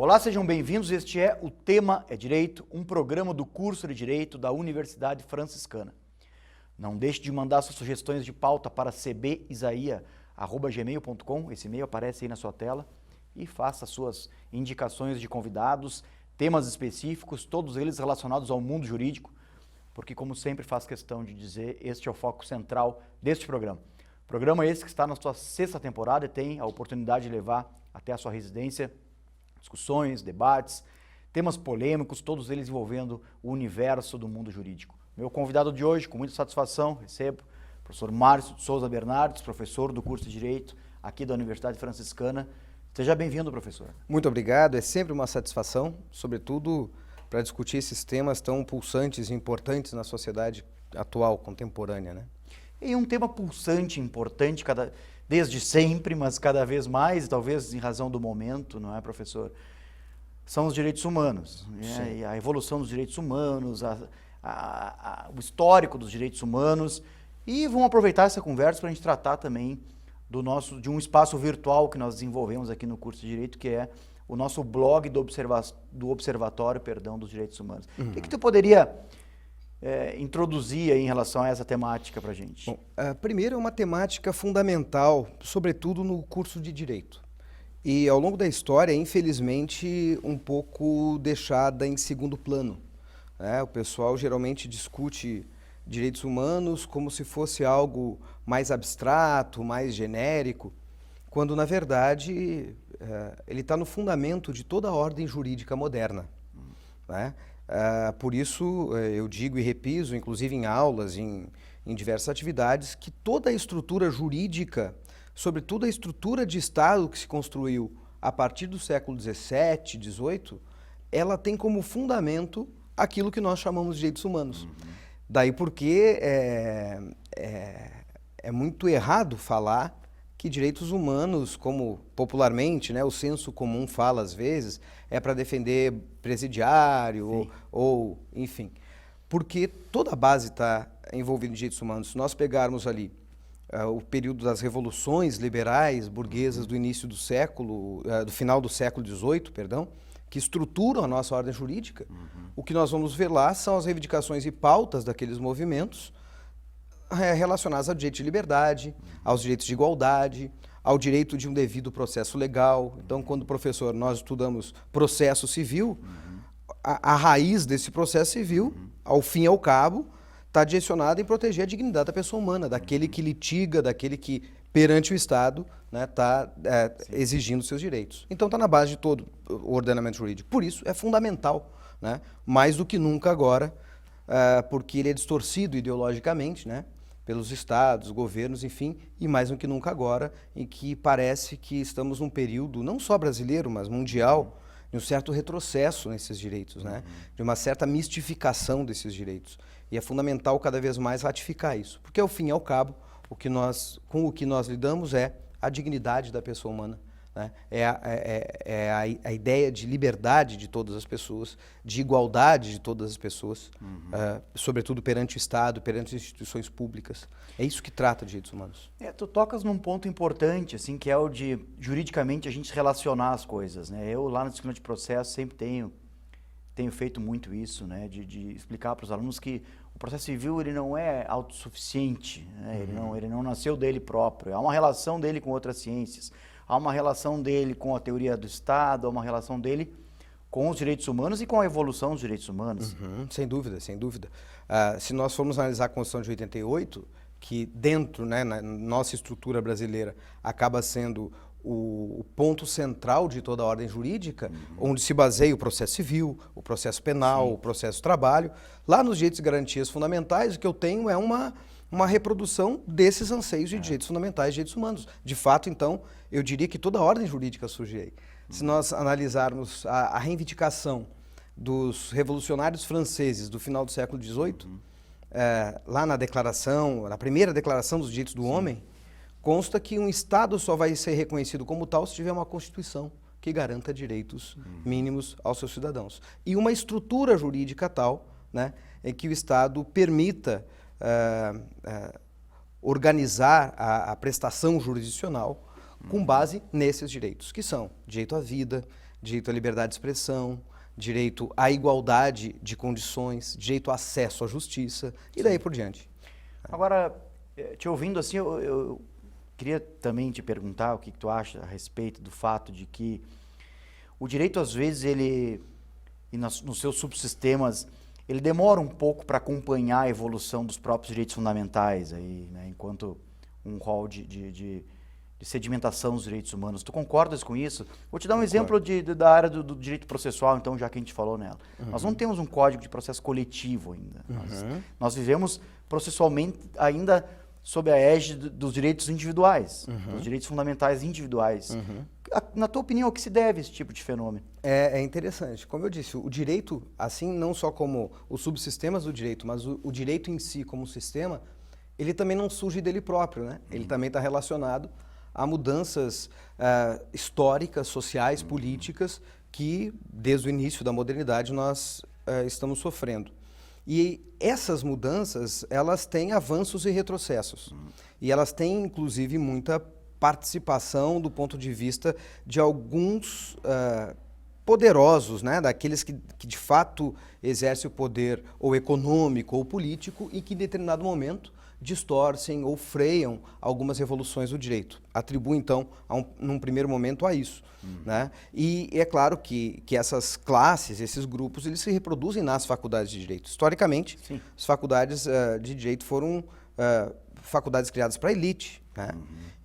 Olá, sejam bem-vindos. Este é O Tema é Direito, um programa do curso de Direito da Universidade Franciscana. Não deixe de mandar suas sugestões de pauta para cbisaia@gmail.com, esse e-mail aparece aí na sua tela, e faça suas indicações de convidados, temas específicos, todos eles relacionados ao mundo jurídico, porque, como sempre faço questão de dizer, este é o foco central deste programa. Programa esse que está na sua 6ª temporada e tem a oportunidade de levar até a sua residência discussões, debates, temas polêmicos, todos eles envolvendo o universo do mundo jurídico. Meu convidado de hoje, com muita satisfação, recebo o professor Márcio de Souza Bernardes, professor do curso de Direito aqui da Universidade Franciscana. Seja bem-vindo, professor. Muito obrigado, é sempre uma satisfação, sobretudo para discutir esses temas tão pulsantes e importantes na sociedade atual, contemporânea, né? E um tema pulsante, importante, desde sempre, mas cada vez mais, talvez em razão do momento, não é, professor? São os direitos humanos, né? E a evolução dos direitos humanos, o histórico dos direitos humanos. E vamos aproveitar essa conversa para a gente tratar também de um espaço virtual que nós desenvolvemos aqui no curso de Direito, que é o nosso blog do Observatório dos Direitos Humanos. O que tu poderia introduzir aí em relação a essa temática para a gente? Bom, primeiro é uma temática fundamental, sobretudo no curso de Direito. E ao longo da história, infelizmente, um pouco deixada em segundo plano, né? O pessoal geralmente discute direitos humanos como se fosse algo mais abstrato, mais genérico, quando, na verdade, ele está no fundamento de toda a ordem jurídica moderna, né? Por isso, eu digo e repiso, inclusive em aulas, em diversas atividades, que toda a estrutura jurídica, sobretudo a estrutura de Estado que se construiu a partir do século XVII, XVIII, ela tem como fundamento aquilo que nós chamamos de direitos humanos. Daí porque é muito errado falar que direitos humanos, como popularmente, né, o senso comum fala às vezes, é para defender presidiário ou enfim. Porque toda a base está envolvida em direitos humanos. Se nós pegarmos ali o período das revoluções liberais burguesas do início do século, do final do século XVIII, perdão, que estruturam a nossa ordem jurídica, o que nós vamos ver lá são as reivindicações e pautas daqueles movimentos relacionadas ao direito de liberdade, aos direitos de igualdade, ao direito de um devido processo legal. Então, quando, professor, nós estudamos processo civil, a raiz desse processo civil, ao fim e ao cabo, está direcionada em proteger a dignidade da pessoa humana, daquele que litiga, daquele que, perante o Estado, está exigindo seus direitos. Então, está na base de todo o ordenamento jurídico. Por isso, é fundamental, né, mais do que nunca agora, porque ele é distorcido ideologicamente, né, pelos estados, governos, enfim, e mais do que nunca agora, em que parece que estamos num período, não só brasileiro, mas mundial, de um certo retrocesso nesses direitos, né? De uma certa mistificação desses direitos. E é fundamental cada vez mais ratificar isso, porque ao fim e ao cabo, com o que nós lidamos é a dignidade da pessoa humana, né? A ideia de liberdade de todas as pessoas, de igualdade de todas as pessoas, sobretudo perante o Estado, perante as instituições públicas. É isso que trata de direitos humanos. Tu tocas num ponto importante, assim, que é o de, juridicamente, a gente relacionar as coisas, né? Eu, lá na disciplina de processo, sempre tenho feito muito isso, né? De explicar para os alunos que o processo civil ele não é autossuficiente, né? Ele não nasceu dele próprio, há uma relação dele com outras ciências. Há uma relação dele com a teoria do Estado, há uma relação dele com os direitos humanos e com a evolução dos direitos humanos. Sem dúvida, sem dúvida. Se nós formos analisar a Constituição de 88, que dentro, né, na nossa estrutura brasileira, acaba sendo o ponto central de toda a ordem jurídica, onde se baseia o processo civil, o processo penal, o processo de trabalho, lá nos direitos e garantias fundamentais, o que eu tenho é uma reprodução desses anseios de direitos fundamentais, direitos humanos. De fato, então, eu diria que toda a ordem jurídica surge aí. Se nós analisarmos a reivindicação dos revolucionários franceses do final do século XVIII, lá na primeira declaração dos direitos do homem, consta que um Estado só vai ser reconhecido como tal se tiver uma Constituição que garanta direitos mínimos aos seus cidadãos. E uma estrutura jurídica tal, né, em que o Estado permita organizar a prestação jurisdicional com base nesses direitos, que são direito à vida, direito à liberdade de expressão, direito à igualdade de condições, direito ao acesso à justiça e daí por diante. Agora, te ouvindo assim, eu queria também te perguntar o que tu acha a respeito do fato de que o direito, às vezes, nos seus subsistemas, ele demora um pouco para acompanhar a evolução dos próprios direitos fundamentais, aí, né, enquanto um rol de sedimentação dos direitos humanos. Tu concordas com isso? Vou te dar um exemplo da área do direito processual, então, já que a gente falou nela. Nós não temos um código de processo coletivo ainda. Nós vivemos processualmente ainda sob a égide dos direitos individuais, dos direitos fundamentais individuais. Na tua opinião, a que se deve esse tipo de fenômeno? É interessante. Como eu disse, o direito, assim, não só como os subsistemas do direito, mas o direito em si como sistema, ele também não surge dele próprio, né? Ele também está relacionado a mudanças históricas, sociais, políticas, que desde o início da modernidade nós estamos sofrendo. E essas mudanças, elas têm avanços e retrocessos. E elas têm, inclusive, muita participação do ponto de vista de alguns poderosos, né? Daqueles que de fato exercem o poder ou econômico ou político e que em determinado momento distorcem ou freiam algumas revoluções do direito. Atribuo, então, num primeiro momento a isso. Né? E é claro que essas classes, esses grupos, eles se reproduzem nas faculdades de direito. Historicamente, sim, as faculdades de direito foram faculdades criadas para a elite. Né?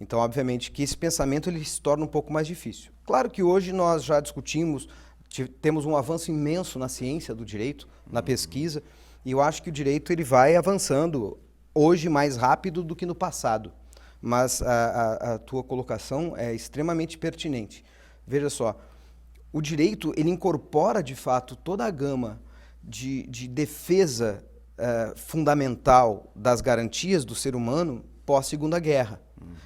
Então, obviamente, que esse pensamento ele se torna um pouco mais difícil. Claro que hoje nós já discutimos, temos um avanço imenso na ciência do direito, na pesquisa, e eu acho que o direito ele vai avançando hoje mais rápido do que no passado. Mas a tua colocação é extremamente pertinente. Veja só, o direito ele incorpora de fato toda a gama de defesa fundamental das garantias do ser humano pós-Segunda Guerra,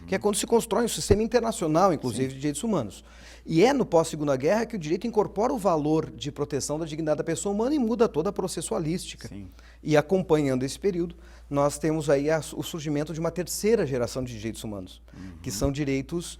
que é quando se constrói um sistema internacional, inclusive, sim, de direitos humanos. E é no pós-Segunda Guerra que o direito incorpora o valor de proteção da dignidade da pessoa humana e muda toda a processualística. Sim. E acompanhando esse período, nós temos aí o surgimento de uma terceira geração de direitos humanos, que são direitos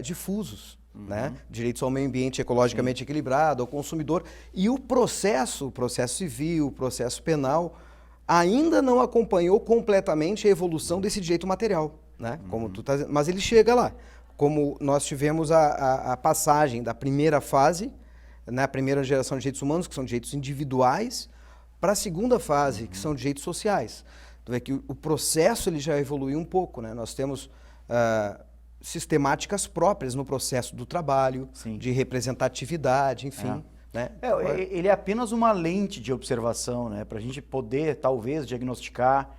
difusos, né? Direitos ao meio ambiente ecologicamente, sim, equilibrado, ao consumidor. E o processo civil, o processo penal, ainda não acompanhou completamente a evolução desse direito material, né? Como tu tá, mas ele chega lá. Como nós tivemos a passagem da primeira fase, né, a primeira geração de direitos humanos, que são direitos individuais, para a segunda fase, que são direitos sociais. Tu vê que o processo ele já evoluiu um pouco, né? Nós temos sistemáticas próprias no processo do trabalho, sim, de representatividade, enfim. Né? Ele é apenas uma lente de observação, né? Para a gente poder, talvez, diagnosticar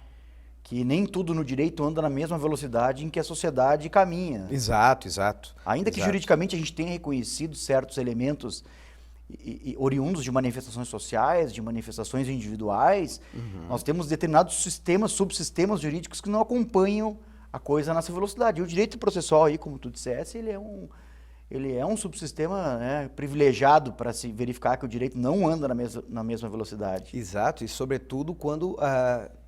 que nem tudo no direito anda na mesma velocidade em que a sociedade caminha. Exato. Ainda que juridicamente a gente tenha reconhecido certos elementos oriundos de manifestações sociais, de manifestações individuais, nós temos determinados sistemas, subsistemas jurídicos que não acompanham a coisa nessa velocidade. E o direito processual, aí, como tu dissesse, ele é um subsistema, né, privilegiado para se verificar que o direito não anda na mesma velocidade. Exato, e sobretudo quando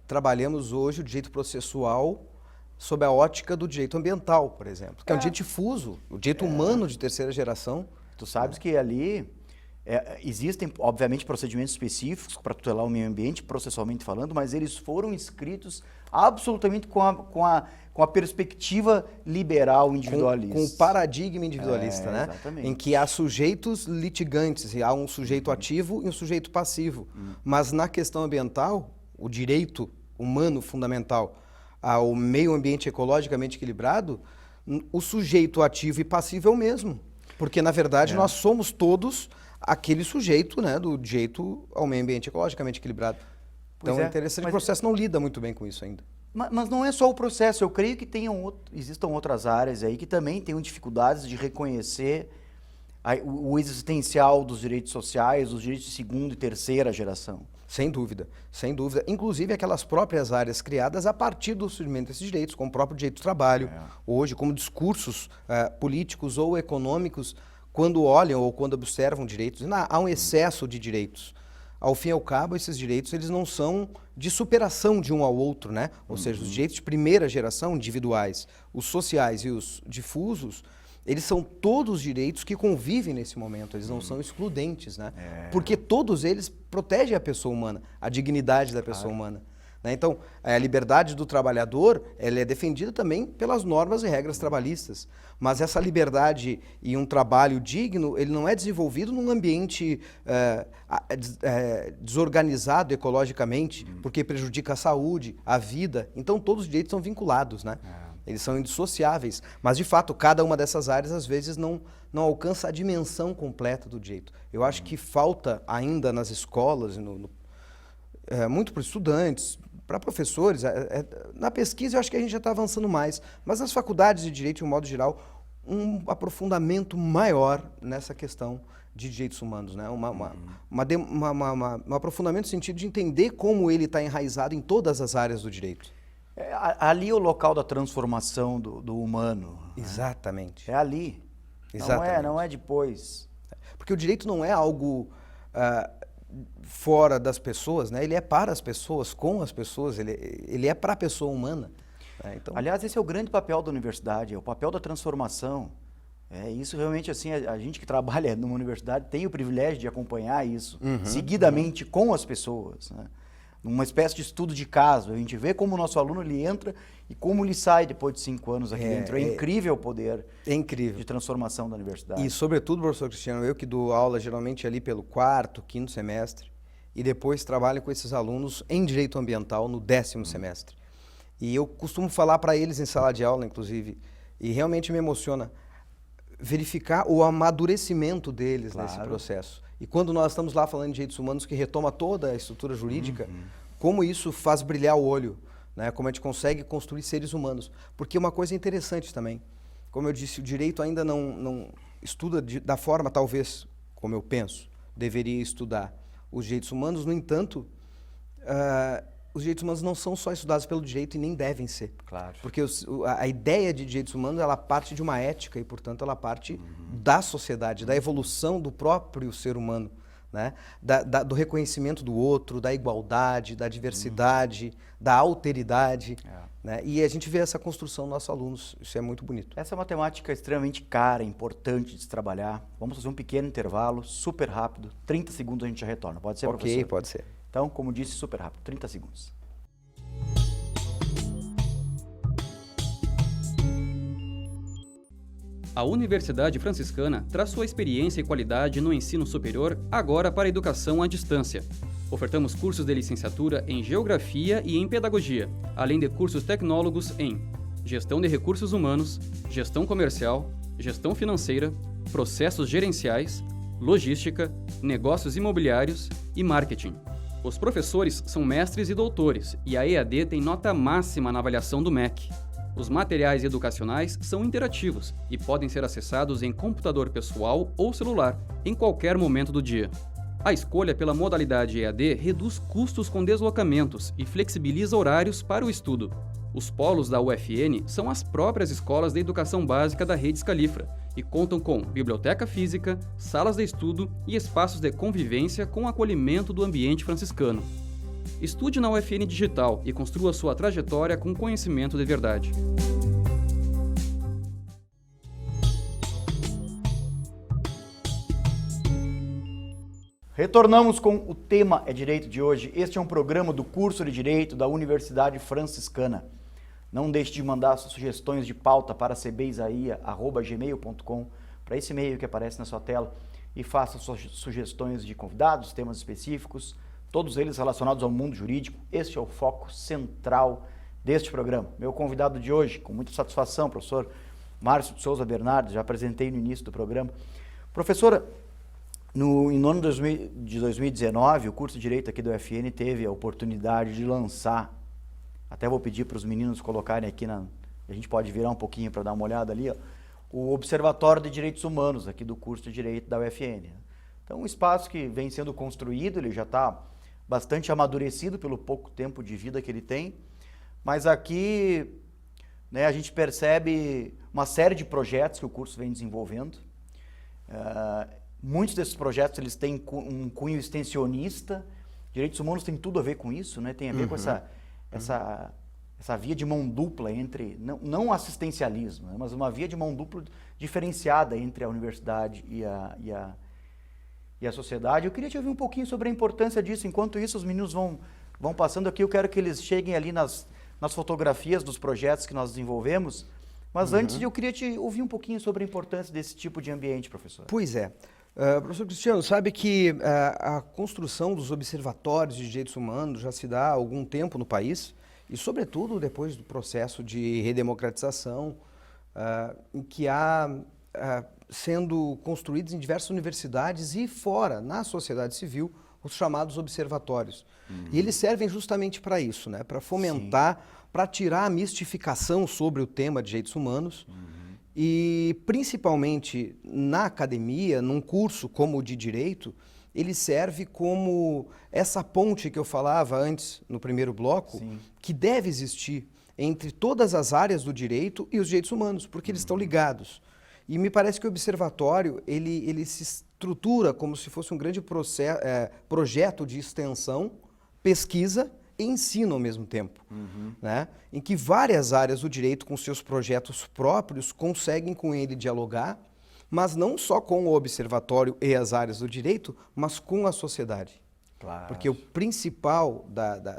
trabalhamos hoje o direito processual sob a ótica do direito ambiental, por exemplo, que é um direito difuso, o direito humano de terceira geração. Tu sabes que ali existem, obviamente, procedimentos específicos para tutelar o meio ambiente, processualmente falando, mas eles foram escritos absolutamente com a perspectiva liberal individualista. Com o paradigma individualista, né? Exatamente. Em que há sujeitos litigantes, e há um sujeito ativo e um sujeito passivo. Mas na questão ambiental, o direito humano fundamental ao meio ambiente ecologicamente equilibrado, o sujeito ativo e passivo é o mesmo. Porque, na verdade, nós somos todos aquele sujeito, né, do direito ao meio ambiente ecologicamente equilibrado. Então é interessante, o processo não lida muito bem com isso ainda. Mas não é só o processo, eu creio que existam outras áreas aí que também tenham dificuldades de reconhecer o existencial dos direitos sociais, os direitos de segunda e terceira geração. Sem dúvida, sem dúvida. Inclusive aquelas próprias áreas criadas a partir do surgimento desses direitos, como o próprio direito do trabalho, hoje, como discursos políticos ou econômicos, quando olham ou quando observam direitos, há um excesso de direitos. Ao fim e ao cabo, esses direitos eles não são de superação de um ao outro, né? Ou seja, os direitos de primeira geração, individuais, os sociais e os difusos, eles são todos direitos que convivem nesse momento, eles não são excludentes, né? Porque todos eles protegem a pessoa humana, a dignidade da pessoa humana. Né? Então, a liberdade do trabalhador ela é defendida também pelas normas e regras trabalhistas. Mas essa liberdade e um trabalho digno, ele não é desenvolvido num ambiente desorganizado ecologicamente, porque prejudica a saúde, a vida. Então, todos os direitos são vinculados, né? Eles são indissociáveis. Mas, de fato, cada uma dessas áreas, às vezes, não alcança a dimensão completa do direito. Eu acho que falta ainda nas escolas, muito para os estudantes, para professores, na pesquisa eu acho que a gente já está avançando mais, mas nas faculdades de direito, de um modo geral, um aprofundamento maior nessa questão de direitos humanos, né? Um aprofundamento no sentido de entender como ele está enraizado em todas as áreas do direito. Ali é o local da transformação do humano. Exatamente. É ali. Exatamente. Não é depois. Porque o direito não é algo fora das pessoas, né? Ele é para as pessoas, com as pessoas, ele é para a pessoa humana. Né? Então... Aliás, esse é o grande papel da universidade, é o papel da transformação. Isso realmente, assim, a gente que trabalha numa universidade tem o privilégio de acompanhar isso seguidamente com as pessoas, né? Numa espécie de estudo de caso, a gente vê como o nosso aluno ele entra e como ele sai depois de 5 anos aqui dentro. É incrível o poder de transformação da universidade. E, sobretudo, professor Cristiano, eu que dou aula geralmente ali pelo 4º, 5º semestre, e depois trabalho com esses alunos em direito ambiental no 10º semestre. E eu costumo falar para eles em sala de aula, inclusive, e realmente me emociona verificar o amadurecimento deles nesse processo. E quando nós estamos lá falando de direitos humanos que retoma toda a estrutura jurídica, como isso faz brilhar o olho, né? Como a gente consegue construir seres humanos. Porque uma coisa interessante também, como eu disse, o direito ainda não estuda da forma, talvez, como eu penso, deveria estudar os direitos humanos. No entanto, os direitos humanos não são só estudados pelo direito e nem devem ser. Claro. Porque a ideia de direitos humanos, ela parte de uma ética e, portanto, ela parte da sociedade, da evolução do próprio ser humano, né? Do reconhecimento do outro, da igualdade, da diversidade, da alteridade. Né? E a gente vê essa construção nos nossos alunos, isso é muito bonito. Essa é uma temática extremamente cara, importante de se trabalhar. Vamos fazer um pequeno intervalo, super rápido, 30 segundos a gente já retorna. Pode ser, professor? Ok, pode ser. Então, como disse, super rápido, 30 segundos. A Universidade Franciscana traz sua experiência e qualidade no ensino superior agora para a educação à distância. Ofertamos cursos de licenciatura em Geografia e em Pedagogia, além de cursos tecnólogos em Gestão de Recursos Humanos, Gestão Comercial, Gestão Financeira, Processos Gerenciais, Logística, Negócios Imobiliários e Marketing. Os professores são mestres e doutores, e a EAD tem nota máxima na avaliação do MEC. Os materiais educacionais são interativos e podem ser acessados em computador pessoal ou celular, em qualquer momento do dia. A escolha pela modalidade EAD reduz custos com deslocamentos e flexibiliza horários para o estudo. Os polos da UFN são as próprias escolas de educação básica da Rede Scalifra e contam com biblioteca física, salas de estudo e espaços de convivência com acolhimento do ambiente franciscano. Estude na UFN Digital e construa sua trajetória com conhecimento de verdade. Retornamos com o tema é Direito de hoje. Este é um programa do curso de Direito da Universidade Franciscana. Não deixe de mandar suas sugestões de pauta para cbisaia@gmail.com, para esse e-mail que aparece na sua tela, e faça suas sugestões de convidados, temas específicos, todos eles relacionados ao mundo jurídico. Este é o foco central deste programa. Meu convidado de hoje, com muita satisfação, professor Márcio de Souza Bernardes, já apresentei no início do programa. Professora, em ano de 2019, o curso de Direito aqui do UFN teve a oportunidade de lançar, até vou pedir para os meninos colocarem aqui, a gente pode virar um pouquinho para dar uma olhada ali, ó, o Observatório de Direitos Humanos aqui do curso de Direito da UFN. Então, um espaço que vem sendo construído, ele já está bastante amadurecido pelo pouco tempo de vida que ele tem, mas aqui, né, a gente percebe uma série de projetos que o curso vem desenvolvendo. Muitos desses projetos eles têm um cunho extensionista. Direitos humanos tem tudo a ver com isso, né? Tem a ver com essa essa via de mão dupla entre, não assistencialismo, né, mas uma via de mão dupla diferenciada entre a universidade e a sociedade. Eu queria te ouvir um pouquinho sobre a importância disso. Enquanto isso, os meninos vão passando aqui, eu quero que eles cheguem ali nas fotografias dos projetos que nós desenvolvemos. Mas antes, eu queria te ouvir um pouquinho sobre a importância desse tipo de ambiente, professor. Pois é. Professor Cristiano, sabe que a construção dos observatórios de direitos humanos já se dá há algum tempo no país, e sobretudo depois do processo de redemocratização, em que há sendo construídos em diversas universidades e fora, na sociedade civil, os chamados observatórios. E eles servem justamente para isso, né? Para fomentar, para tirar a mistificação sobre o tema de direitos humanos. E principalmente na academia, num curso como o de Direito, ele serve como essa ponte que eu falava antes, no primeiro bloco, que deve existir entre todas as áreas do direito e os direitos humanos, porque eles estão ligados. E me parece que o observatório, ele se estrutura como se fosse um grande projeto de extensão, pesquisa e ensino ao mesmo tempo, né? Em que várias áreas do direito, com seus projetos próprios, conseguem com ele dialogar, mas não só com o observatório e as áreas do direito, mas com a sociedade. Claro. Porque o principal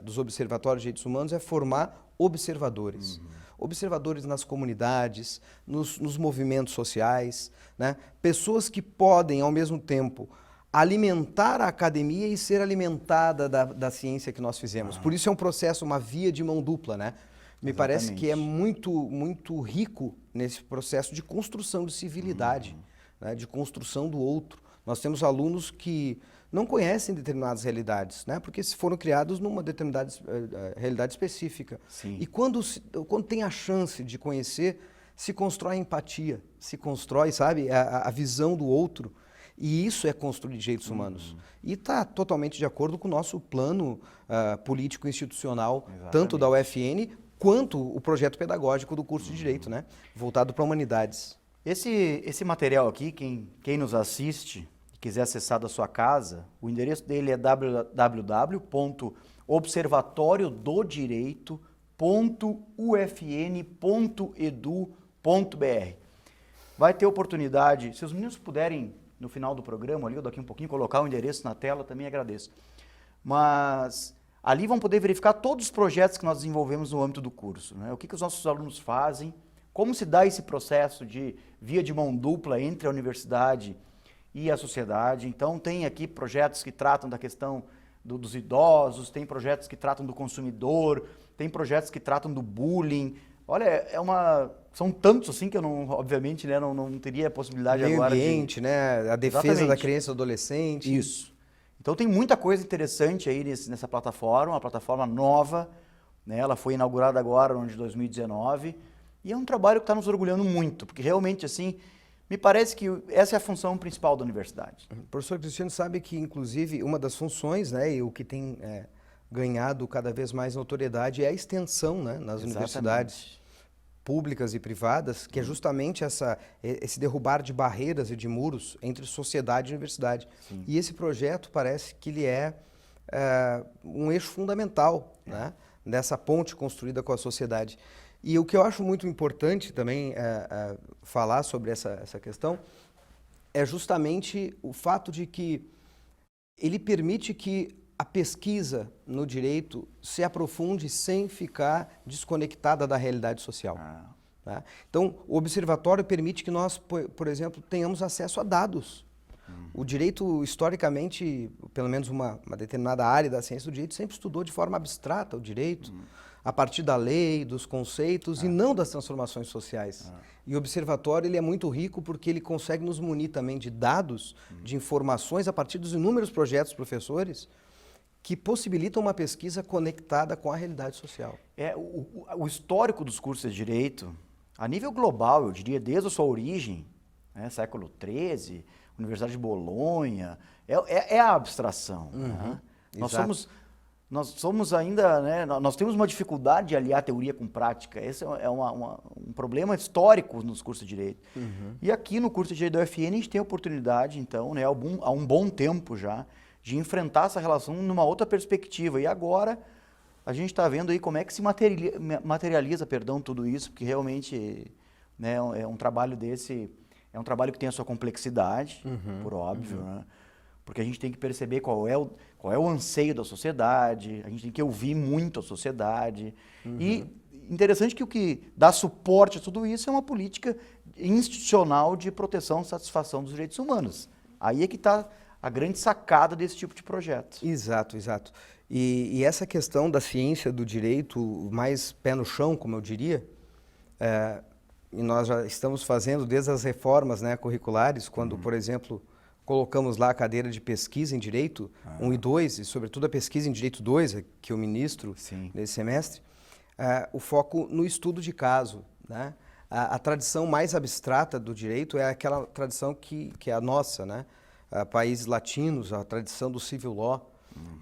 dos observatórios de direitos humanos é formar observadores. Observadores nas comunidades, nos movimentos sociais, né? Pessoas que podem, ao mesmo tempo, alimentar a academia e ser alimentada da ciência que nós fizemos. Por isso é um processo, uma via de mão dupla, né? Me parece que é muito rico nesse processo de construção de civilidade, né? De construção do outro. Nós temos alunos que não conhecem determinadas realidades, né? Porque foram criados numa determinada realidade específica. E quando tem a chance de conhecer, se constrói a empatia, se constrói, sabe, a visão do outro. E isso é construir direitos humanos. E está totalmente de acordo com o nosso plano político institucional, tanto da UFN quanto o projeto pedagógico do curso de Direito, né? Voltado para humanidades. Esse material aqui, quem nos assiste e quiser acessar da sua casa, o endereço dele é www.observatoriododireito.ufn.edu.br. Vai ter oportunidade, se os meninos puderem, no final do programa, ali ou daqui um pouquinho, colocar o endereço na tela, também agradeço. Mas ali vão poder verificar todos os projetos que nós desenvolvemos no âmbito do curso, né? O que os nossos alunos fazem, como se dá esse processo de via de mão dupla entre a universidade e a sociedade. Então, tem aqui projetos que tratam da questão dos idosos, tem projetos que tratam do consumidor, tem projetos que tratam do bullying. Olha, são tantos assim que eu não, obviamente, né, não teria a possibilidade agora de... Meio ambiente, né? A defesa da criança e do adolescente. Isso. Então tem muita coisa interessante aí nessa plataforma, uma plataforma nova, né? Ela foi inaugurada agora, no ano de 2019, e é um trabalho que está nos orgulhando muito, porque realmente, assim, me parece que essa é a função principal da universidade. O professor Cristiano sabe que, inclusive, uma das funções, né, e o que tem ganhado cada vez mais notoriedade é a extensão, né, nas universidades públicas e privadas, que é justamente esse derrubar de barreiras e de muros entre sociedade e universidade. E esse projeto parece que ele é um eixo fundamental, né, dessa ponte construída com a sociedade. E o que eu acho muito importante também falar sobre essa questão é justamente o fato de que ele permite que a pesquisa no direito se aprofunde sem ficar desconectada da realidade social. Tá? Então, o observatório permite que nós, por exemplo, tenhamos acesso a dados. O direito, historicamente, pelo menos uma determinada área da ciência do direito, sempre estudou de forma abstrata o direito, a partir da lei, dos conceitos e não das transformações sociais. E o observatório ele é muito rico porque ele consegue nos munir também de dados, de informações a partir dos inúmeros projetos professores que possibilitam uma pesquisa conectada com a realidade social. O histórico dos cursos de Direito, a nível global, eu diria, desde a sua origem, né, século XIII, Universidade de Bolonha, é a abstração. Né? Nós somos ainda, né, nós temos uma dificuldade de aliar teoria com prática. Esse é um problema histórico nos cursos de Direito. E aqui no curso de Direito da UFN a gente tem a oportunidade, então, né, há um bom tempo já, de enfrentar essa relação numa outra perspectiva. E agora, a gente está vendo aí como é que se materializa, tudo isso, porque realmente, né, é um trabalho desse, é um trabalho que tem a sua complexidade, por óbvio, né? Porque a gente tem que perceber qual é o anseio da sociedade, a gente tem que ouvir muito a sociedade. E interessante que o que dá suporte a tudo isso é uma política institucional de proteção e satisfação dos direitos humanos. Aí é que está a grande sacada desse tipo de projeto. Exato, exato. E essa questão da ciência do direito mais pé no chão, como eu diria, e nós já estamos fazendo desde as reformas, né, curriculares, quando, por exemplo, colocamos lá a cadeira de pesquisa em Direito 1 e 2, e sobretudo a pesquisa em Direito 2, que eu ministro nesse semestre, o foco no estudo de caso, né? A tradição mais abstrata do direito é aquela tradição que é a nossa, né? Países latinos, a tradição do civil law,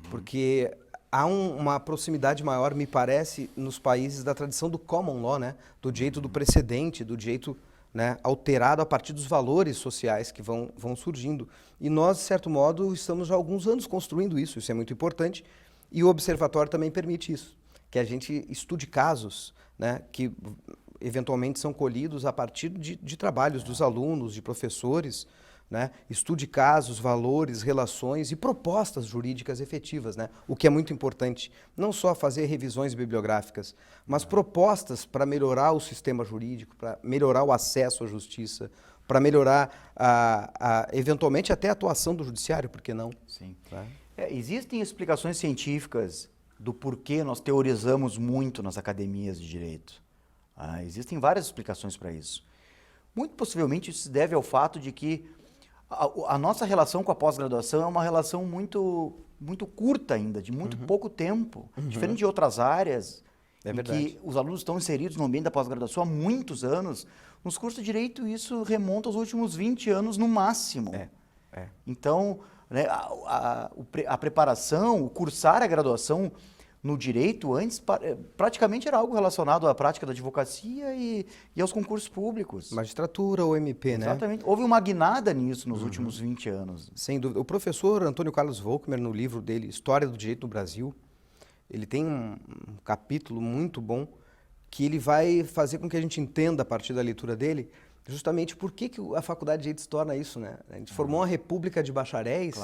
porque há uma proximidade maior, me parece, nos países da tradição do common law, né? Do direito do precedente, do direito, né, alterado a partir dos valores sociais que vão surgindo. E nós, de certo modo, estamos há alguns anos construindo isso é muito importante, e o Observatório também permite isso, que a gente estude casos, né, que eventualmente são colhidos a partir de trabalhos dos alunos, de professores, né, estude casos, valores, relações e propostas jurídicas efetivas, né, o que é muito importante, não só fazer revisões bibliográficas, mas propostas para melhorar o sistema jurídico, para melhorar o acesso à justiça, para melhorar, eventualmente, até a atuação do judiciário, por que não? Sim. Né? Existem explicações científicas do porquê nós teorizamos muito nas academias de direito. Existem várias explicações para isso. Muito possivelmente isso se deve ao fato de que a nossa relação com a pós-graduação é uma relação muito, muito curta ainda, de muito pouco tempo, diferente de outras áreas em que os alunos estão inseridos no ambiente da pós-graduação há muitos anos. Nos cursos de Direito isso remonta aos últimos 20 anos no máximo. Então, né, a preparação, o cursar a graduação no direito antes praticamente era algo relacionado à prática da advocacia e aos concursos públicos. Magistratura ou MP, né? Exatamente. Houve uma guinada nisso nos últimos 20 anos. Sem dúvida. O professor Antônio Carlos Volkmer, no livro dele, História do Direito no Brasil, ele tem um capítulo muito bom que ele vai fazer com que a gente entenda, a partir da leitura dele, justamente por que a Faculdade de Direito se torna isso, né? A gente formou uma república de bacharéis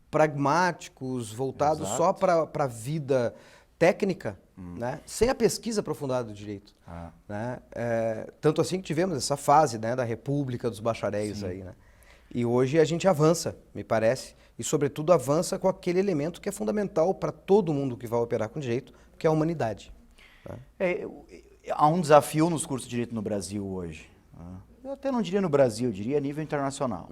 pragmáticos, voltados só para a vida técnica, né? Sem a pesquisa aprofundada do direito. Né? Tanto assim que tivemos essa fase, né, da república dos bacharéis aí, né? E hoje a gente avança, me parece, e sobretudo avança com aquele elemento que é fundamental para todo mundo que vai operar com direito, que é a humanidade. Né? Há um desafio nos cursos de direito no Brasil hoje. Eu até não diria no Brasil, eu diria a nível internacional.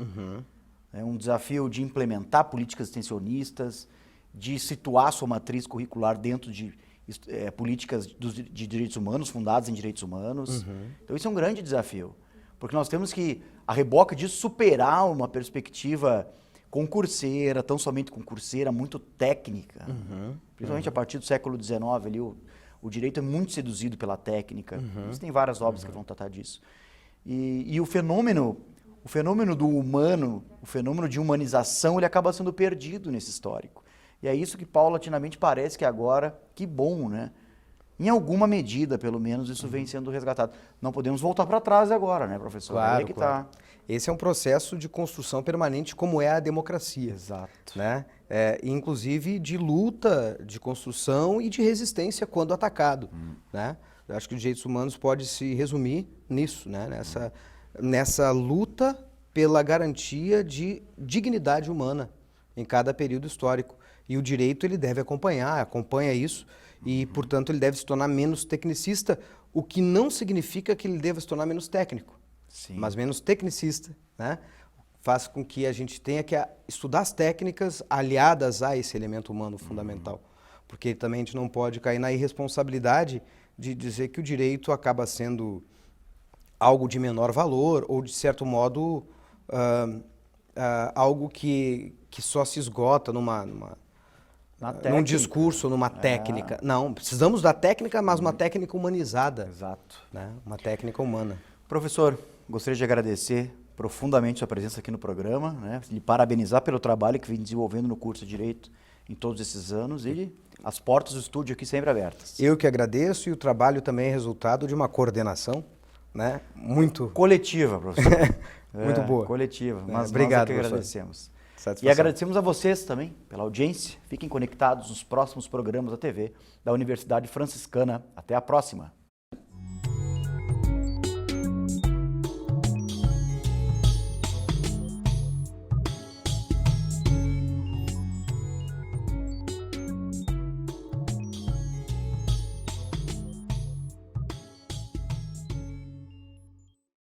É um desafio de implementar políticas extensionistas, de situar sua matriz curricular dentro de políticas de direitos humanos, fundadas em direitos humanos. Então isso é um grande desafio, porque nós temos que, a reboque disso, superar uma perspectiva concurseira, tão somente concurseira, muito técnica. Principalmente a partir do século XIX, ali, o direito é muito seduzido pela técnica. Existem várias obras que vão tratar disso. E o fenômeno do humano, o fenômeno de humanização, ele acaba sendo perdido nesse histórico. E é isso que paulatinamente parece que agora, que bom, né? Em alguma medida, pelo menos, isso vem sendo resgatado. Não podemos voltar para trás agora, né, professor? Claro, aí é que tá. Esse é um processo de construção permanente, como é a democracia. Exato. Né? Inclusive de luta, de construção e de resistência quando atacado. Né? Eu acho que os direitos humanos pode se resumir nisso, né? Nessa luta pela garantia de dignidade humana em cada período histórico. E o direito ele deve acompanha isso, e, portanto, ele deve se tornar menos tecnicista, o que não significa que ele deva se tornar menos técnico, mas menos tecnicista, né? Faz com que a gente tenha que estudar as técnicas aliadas a esse elemento humano fundamental, porque também a gente não pode cair na irresponsabilidade de dizer que o direito acaba sendo algo de menor valor ou, de certo modo, algo que só se esgota num discurso, numa técnica. Não, precisamos da técnica, mas uma técnica humanizada. Exato. Né? Uma técnica humana. Professor, gostaria de agradecer profundamente sua presença aqui no programa, né? Lhe parabenizar pelo trabalho que vem desenvolvendo no curso de Direito em todos esses anos e as portas do estúdio aqui sempre abertas. Eu que agradeço, e o trabalho também é resultado de uma coordenação, né? Muito Coletiva, professor. Muito boa. Coletiva, mas obrigado, nós é que professor. agradecemos. Satisfação. E agradecemos a vocês também pela audiência. Fiquem conectados nos próximos programas da TV da Universidade Franciscana. Até a próxima.